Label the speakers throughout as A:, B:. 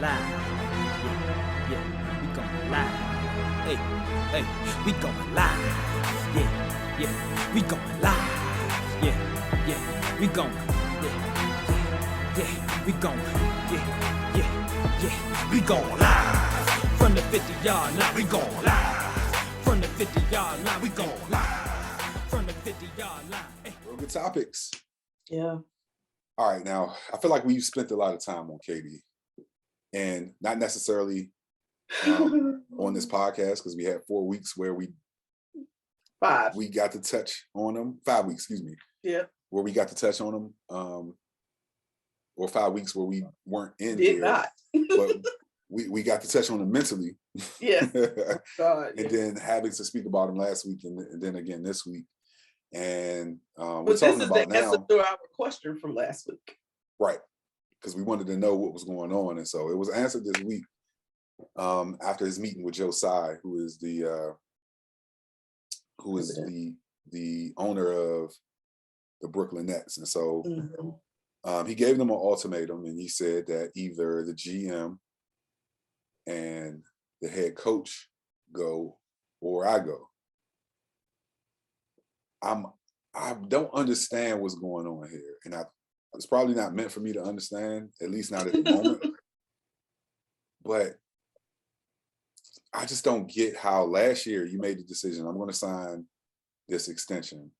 A: live. Yeah, yeah, we going live. Hey, hey, we going live. Yeah, yeah, we going live. Yeah, yeah, we going. Yeah, yeah, we going. Yeah, yeah, yeah, we going live. From the 50-yard line, we going live. From the 50-yard line, we going live. From the 50-yard line. Hey.
B: Real good topics.
C: Yeah.
B: All right, now I feel like we've spent a lot of time on KD, and not necessarily on this podcast because we had 4 weeks where we got to touch on him. 5 weeks, excuse me.
C: Yeah.
B: Where we got to touch on him, or 5 weeks where we weren't in
C: Did
B: here,
C: not.
B: but we got to touch on him mentally.
C: Yes. God,
B: and
C: yes.
B: then having to speak about him last week and then again this week. And we're
C: But
B: talking
C: this is
B: about
C: the answer
B: now,
C: to our question from last week.
B: right? Because we wanted to know what was going on, and so it was answered this week after his meeting with Joe Tsai, who is the owner of the Brooklyn Nets. And so he gave them an ultimatum, and he said that either the GM and the head coach go or I go. I don't understand what's going on here, and it's probably not meant for me to understand, at least not at the moment. But I just don't get how last year you made the decision, I'm going to sign this extension.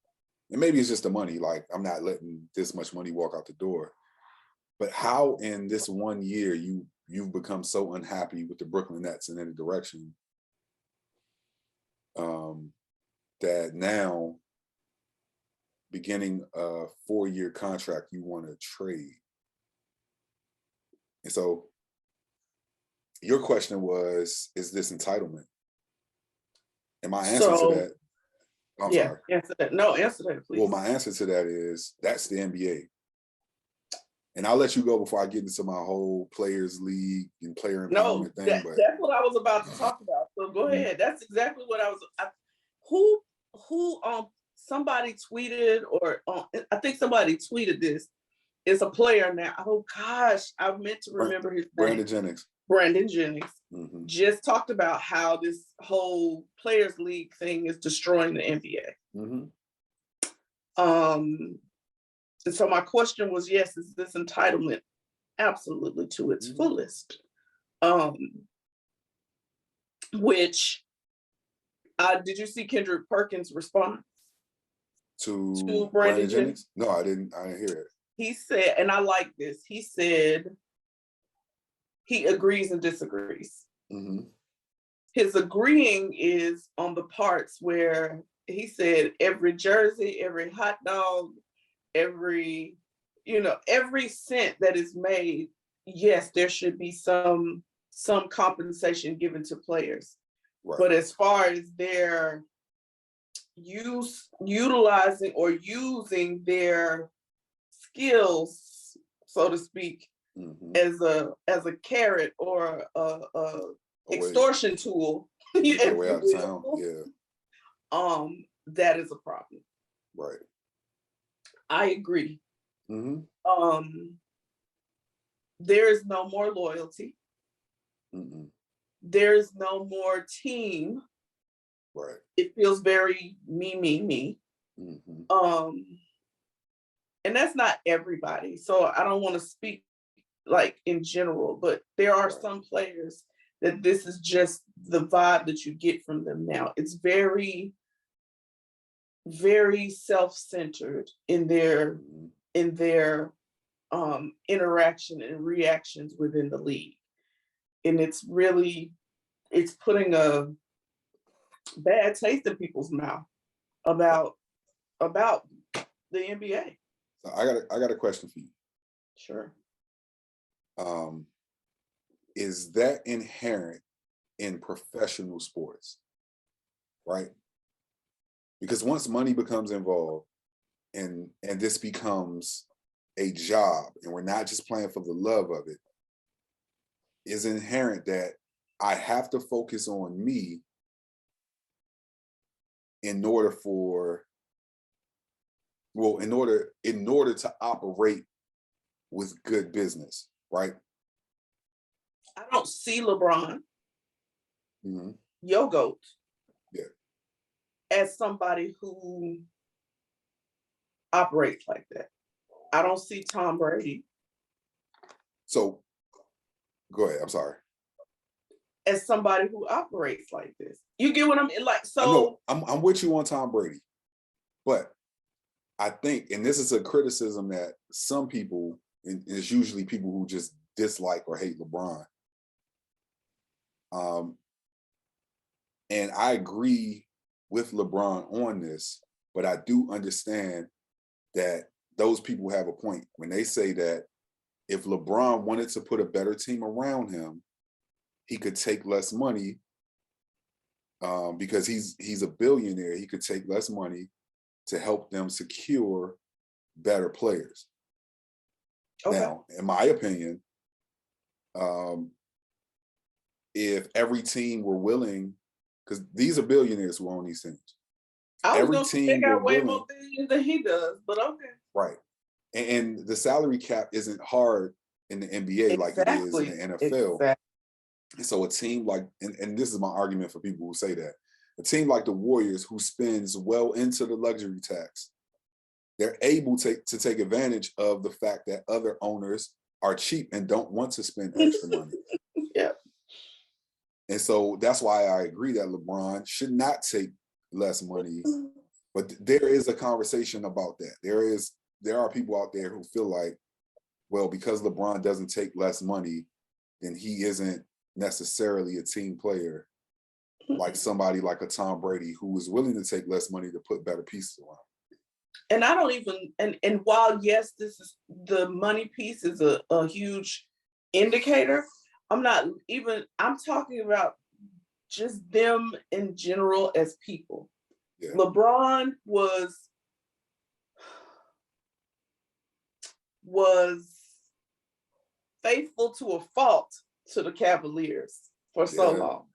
B: And maybe it's just the money, like I'm not letting this much money walk out the door. But how in this 1 year you've become so unhappy with the Brooklyn Nets in any direction that now, beginning a 4-year contract, you want to trade. And so your question was, is this entitlement? And my answer to that, I'm sorry.
C: Answer that. No, answer that, please.
B: Well, my answer to that is that's the NBA. And I'll let you go before I get into my whole players league and player empowerment thing.
C: That's what I was about to talk about. So go ahead. That's exactly what I was. Who somebody tweeted, or I think somebody tweeted this. It's a player now. Oh gosh, I meant to remember his name. Brandon Jennings just talked about how this whole players league thing is destroying the NBA. And so my question was, yes, is this entitlement? Absolutely, to its fullest. Which did you see Kendrick Perkins' response
B: to
C: Brandon Jennings?
B: No, I didn't hear it.
C: He said, and I like this, he said he agrees and disagrees. His agreeing is on the parts where he said every jersey, every hot dog, every cent that is made, yes, there should be some compensation given to players. Right. But as far as their utilizing or using their skills, so to speak, as a carrot or a extortion tool,
B: way out of town. Yeah.
C: That is a problem.
B: Right.
C: I agree. There is no more loyalty. There is no more team.
B: Right.
C: It feels very me. And that's not everybody. So I don't want to speak like in general, but there are some players that this is just the vibe that you get from them now. It's very, very self-centered in their interaction and reactions within the league. And it's putting a bad taste in people's mouth about the NBA.
B: So I got a question for you.
C: Sure.
B: Is that inherent in professional sports? Right? Because once money becomes involved and this becomes a job and we're not just playing for the love of it, is inherent that I have to focus on me in order to operate with good business, right?
C: I don't see LeBron, your GOAT, as somebody who operates like that. I don't see Tom Brady.
B: So, go ahead. I'm sorry.
C: As somebody who operates like this. You get what I mean? Like, so.
B: I know, I'm with you on Tom Brady. But I think, and this is a criticism that some people, and it's usually people who just dislike or hate LeBron. And I agree with LeBron on this, but I do understand that those people have a point when they say that if LeBron wanted to put a better team around him, he could take less money because he's a billionaire. He could take less money to help them secure better players. Okay. Now, in my opinion, if every team were willing, because these are billionaires who own these teams.
C: Every team got way more billions than he does, but okay.
B: Right. And the salary cap isn't hard in the NBA like it is in the NFL. Exactly. And so a team like, and this is my argument for people who say that, a team like the Warriors who spends well into the luxury tax, they're able to take advantage of the fact that other owners are cheap and don't want to spend extra money.
C: Yeah.
B: And so that's why I agree that LeBron should not take less money. But there is a conversation about that. There are people out there who feel like, well, because LeBron doesn't take less money, then he isn't necessarily a team player like somebody like a Tom Brady who is willing to take less money to put better pieces around.
C: And I don't even, and while yes, this is the money piece is a huge indicator, I'm talking about just them in general as people. Yeah. LeBron was faithful to a fault to the Cavaliers for so long.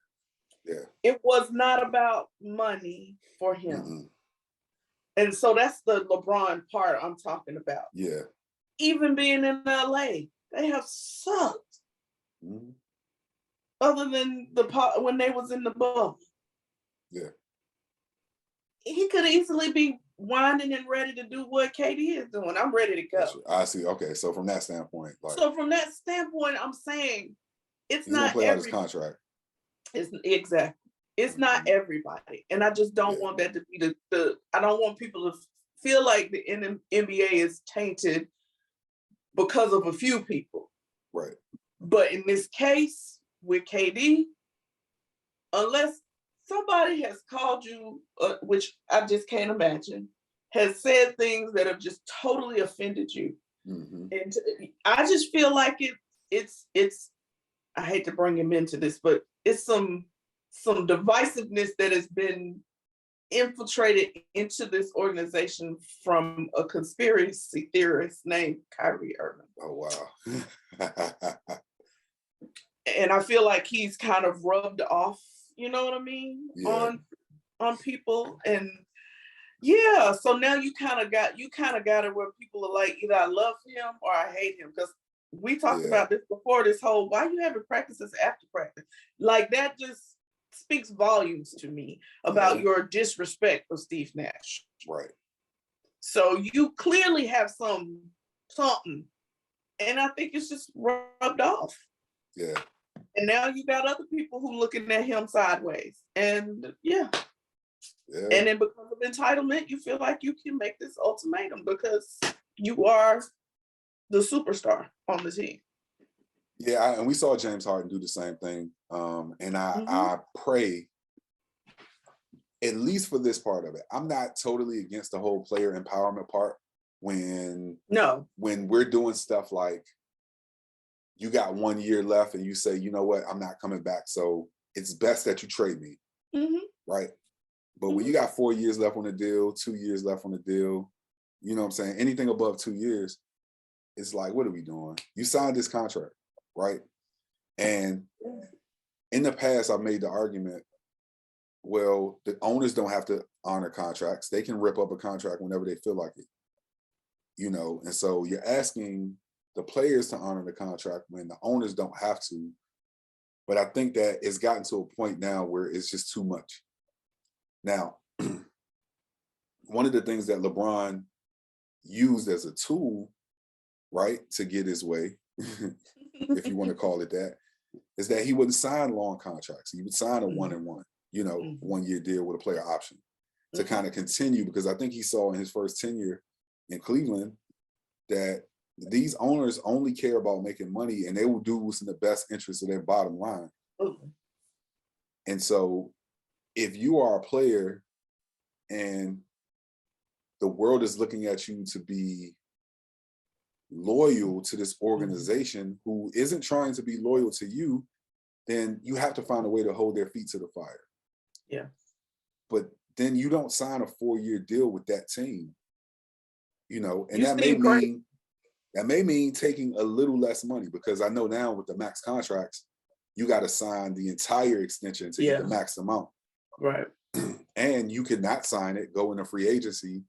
B: Yeah.
C: It was not about money for him. Mm-hmm. And so that's the LeBron part I'm talking about.
B: Yeah.
C: Even being in LA, they have sucked. Mm-hmm. Other than when they was in the bubble.
B: Yeah.
C: He could easily be whining and ready to do what KD is doing. I'm ready to go.
B: I see. Okay. So from that standpoint.
C: I'm saying it's not
B: play out his contract.
C: It's not everybody. And I just don't want that to be I don't want people to feel like the NBA is tainted because of a few people.
B: Right.
C: But in this case with KD, unless somebody has called you, which I just can't imagine, has said things that have just totally offended you. Mm-hmm. And I just feel like it's I hate to bring him into this, but it's some divisiveness that has been infiltrated into this organization from a conspiracy theorist named Kyrie Irving.
B: Oh, wow.
C: And I feel like he's kind of rubbed off, you know what I mean? Yeah. On people. And yeah, so now you kind of got it where people are like, either I love him or I hate him. Because we talked about this before, this whole, why you having practices after practice? Like that just speaks volumes to me about your disrespect for Steve Nash.
B: Right.
C: So you clearly have something. And I think it's just rubbed off.
B: Yeah.
C: And now you got other people who looking at him sideways. And yeah. And then because of entitlement, you feel like you can make this ultimatum because you are the superstar on the team.
B: Yeah, and we saw James Harden do the same thing. And I pray, at least for this part of it, I'm not totally against the whole player empowerment part when we're doing stuff like you got 1 year left and you say, you know what, I'm not coming back. So it's best that you trade me. Mm-hmm. Right. But when you got 4 years left on the deal, 2 years left on the deal, you know what I'm saying? Anything above 2 years, it's like, what are we doing? You signed this contract, right? And in the past, I've made the argument, well, the owners don't have to honor contracts. They can rip up a contract whenever they feel like it. You know, and so you're asking the players to honor the contract when the owners don't have to, But I think that it's gotten to a point now where it's just too much. Now, one of the things that LeBron used as a tool, right, to get his way, if you want to call it that, is that he wouldn't sign long contracts. He would sign a 1-and-1, 1-year deal with a player option to kind of continue, because I think he saw in his first tenure in Cleveland that these owners only care about making money, and they will do what's in the best interest of their bottom line. And so if you are a player and the world is looking at you to be loyal to this organization who isn't trying to be loyal to you, then you have to find a way to hold their feet to the fire.
C: Yeah.
B: But then you don't sign a 4-year deal with that team, and
C: You
B: that may mean taking a little less money, because I know now with the max contracts, you got to sign the entire extension to get the max amount.
C: Right.
B: And you could not sign it, go into free agency,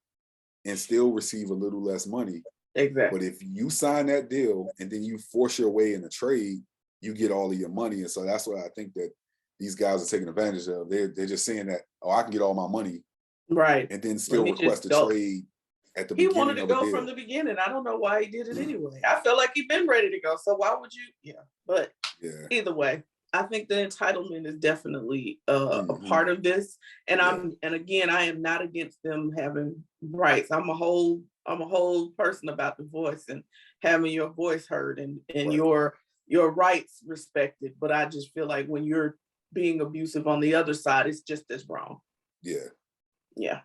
B: and still receive a little less money.
C: Exactly.
B: But if you sign that deal and then you force your way in a trade, you get all of your money. And so that's what I think that these guys are taking advantage of. They're just saying that, I can get all my money.
C: Right.
B: And then still request a trade at the beginning.
C: He wanted to go from the beginning. I don't know why he did it anyway. I feel like he'd been ready to go. So why would you? Yeah. But either way, I think the entitlement is definitely a part of this. And again, I am not against them having rights. I'm a whole person about the voice and having your voice heard and your rights respected. But I just feel like when you're being abusive on the other side, it's just as wrong.
B: Yeah.
C: Yeah.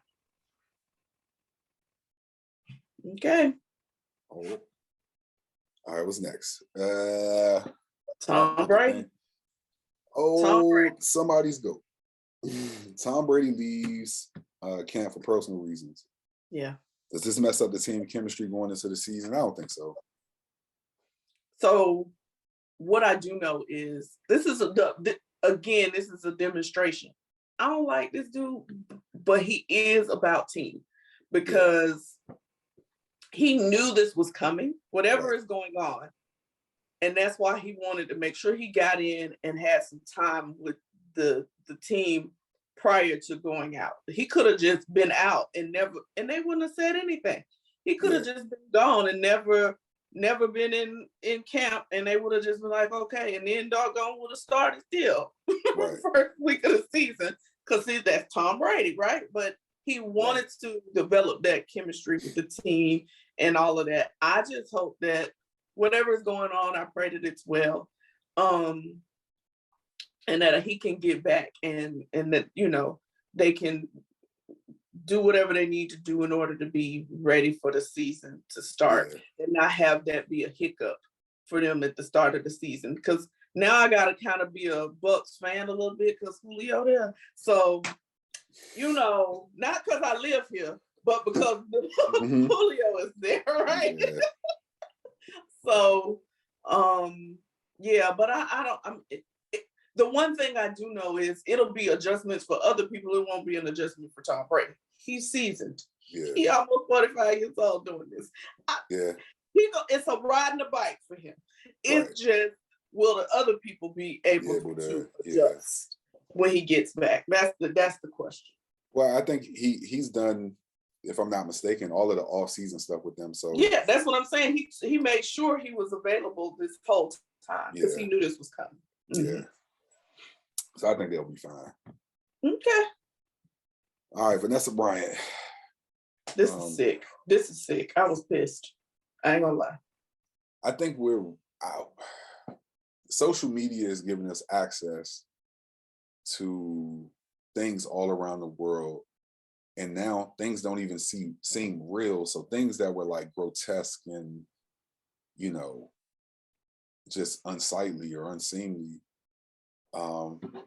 C: Okay.
B: All right, what's next?
C: Tom Brady.
B: Tom Brady. Somebody's GOAT. Tom Brady leaves camp for personal reasons.
C: Yeah.
B: Does this mess up the team chemistry going into the season? I don't think so.
C: So what I do know is this is a demonstration. I don't like this dude, but he is about team, because he knew this was coming, whatever is going on. And that's why he wanted to make sure he got in and had some time with the team prior to going out. He could have just been out and they wouldn't have said anything. He could have just been gone and never been in camp, and they would have just been like, okay, and then doggone would have started still first week of the season, because that's Tom Brady, right? But he wanted to develop that chemistry with the team and all of that. I just hope that whatever is going on, I pray that it's well, and that he can get back and that, they can do whatever they need to do in order to be ready for the season to start and not have that be a hiccup for them at the start of the season. Because now I got to kind of be a Bucks fan a little bit because Julio there. So, not because I live here, but because Julio is there, right? Yeah. So, but the one thing I do know is it'll be adjustments for other people. It won't be an adjustment for Tom Brady. He's seasoned. Yeah. He almost 45 years old doing this. It's a riding the bike for him. It's just, will the other people be able to adjust when he gets back? That's the question.
B: Well, I think he's done, if I'm not mistaken, all of the off-season stuff with them. So
C: that's what I'm saying. He made sure he was available this whole time because he knew this was coming.
B: Yeah. So I think they'll be fine.
C: Okay.
B: All right, Vanessa Bryant.
C: This is sick. This is sick. I was pissed. I ain't gonna lie.
B: I think we're out. Social media is giving us access to things all around the world. And now things don't even seem real. So things that were like grotesque and, just unsightly or unseemly,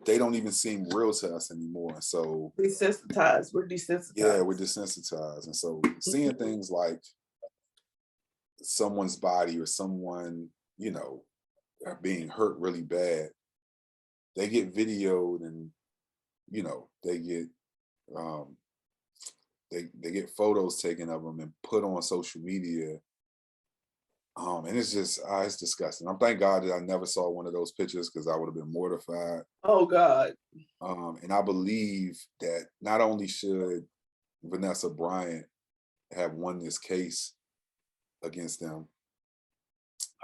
B: they don't even seem real to us anymore. So
C: desensitized. We're desensitized.
B: Yeah, we're desensitized. And so seeing things like someone's body or someone, being hurt really bad, they get videoed and, they get they get photos taken of them and put on social media. And it's just, it's disgusting. I'm thank God that I never saw one of those pictures because I would have been mortified.
C: Oh God.
B: And I believe that not only should Vanessa Bryant have won this case against them,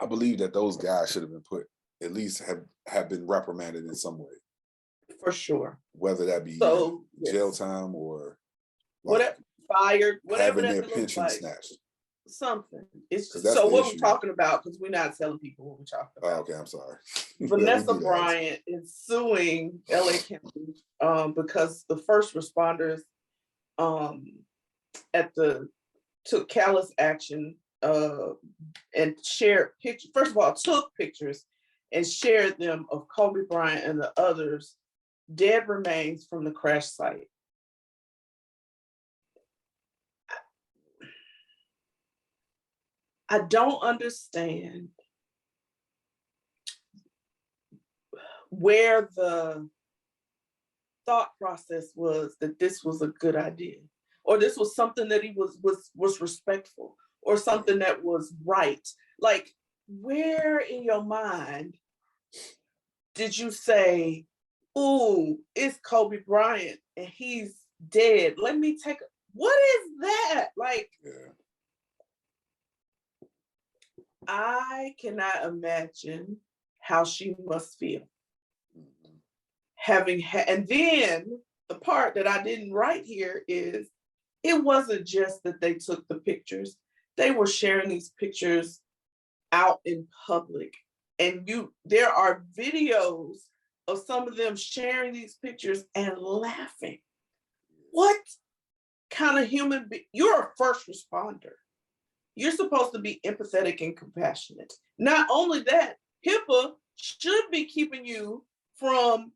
B: I believe that those guys should have been put, at least have been reprimanded in some way.
C: For sure.
B: Whether that be jail time or
C: whatever, fired, whatever
B: having
C: that
B: their pension
C: like.
B: snatched.
C: Something. It's just,
B: so
C: what
B: issue.
C: we're talking about, because we're not telling people what we're talking about.
B: Oh, okay, I'm sorry.
C: Vanessa Bryant is suing LA County because the first responders took callous action and shared pictures. First of all, took pictures and shared them of Kobe Bryant and the others' dead remains from the crash site. I don't understand where the thought process was that this was a good idea, or this was something that he was respectful, or something that was right. Like, where in your mind did you say, "Ooh, it's Kobe Bryant and he's dead. Let me take what is that?" Like, I cannot imagine how she must feel. And then the part that I didn't write here is, it wasn't just that they took the pictures. They were sharing these pictures out in public. And there are videos of some of them sharing these pictures and laughing. What kind of human being? You're a first responder. You're supposed to be empathetic and compassionate. Not only that, HIPAA should be keeping you from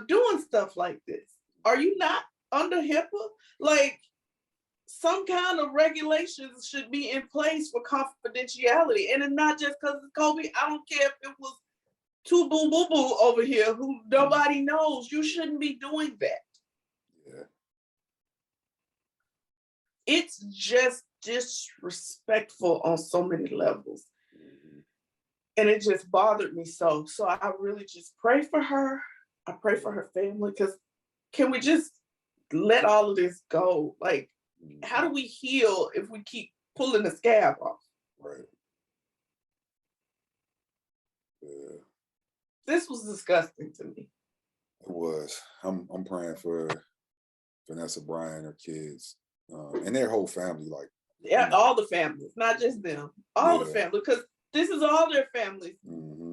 C: doing stuff like this. Are you not under HIPAA? Like, some kind of regulations should be in place for confidentiality. And it's not just because it's Kobe. I don't care if it was two boo boo boo over here who nobody knows. You shouldn't be doing that.
B: Yeah.
C: It's just disrespectful on so many levels. And it just bothered me so. So I really just pray for her. I pray for her family, because can we just let all of this go? Like, how do we heal if we keep pulling the scab off?
B: Right. Yeah.
C: This was disgusting to me.
B: It was. I'm praying for Vanessa Bryant, her kids, and their whole family. Like,
C: yeah, all the families, not just them, all the family, because this is all their family's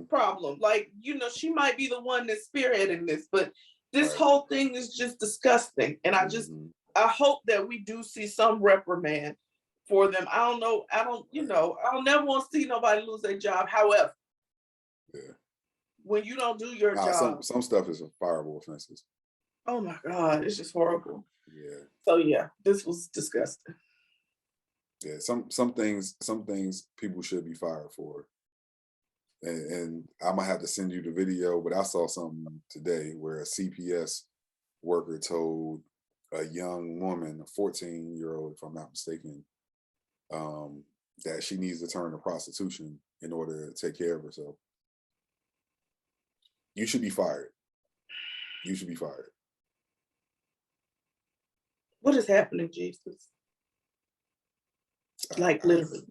C: problem. Like, she might be the one that's spearheading this, but this whole thing is just disgusting. And I hope that we do see some reprimand for them. I don't know. I don't never want to see nobody lose their job. However, when you don't do your job.
B: Some stuff is fireable offenses.
C: Oh my God, it's just horrible.
B: Yeah.
C: So yeah, this was disgusting.
B: Yeah, some things people should be fired for. And I might have to send you the video, but I saw something today where a CPS worker told a young woman, a 14-year-old, if I'm not mistaken, that she needs to turn to prostitution in order to take care of herself. You should be fired. You should be fired.
C: What is happening, Jesus? Like, literally.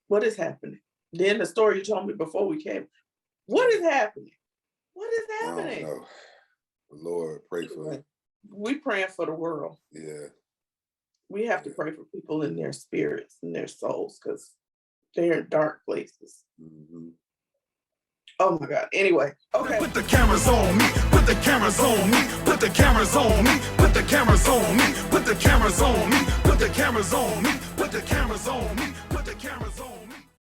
C: What is happening? Then the story you told me before we came. What is happening? What is happening?
B: I don't know. Lord, pray for it.
C: We praying for the world.
B: Yeah.
C: We have to pray for people in their spirits and their souls, because they're in dark places. Oh my God. Anyway, okay.
D: Put the cameras on me. Put the cameras on me. Put the cameras on me. Put the cameras on me. Put the cameras on me. Put the cameras on me. Put the cameras on me.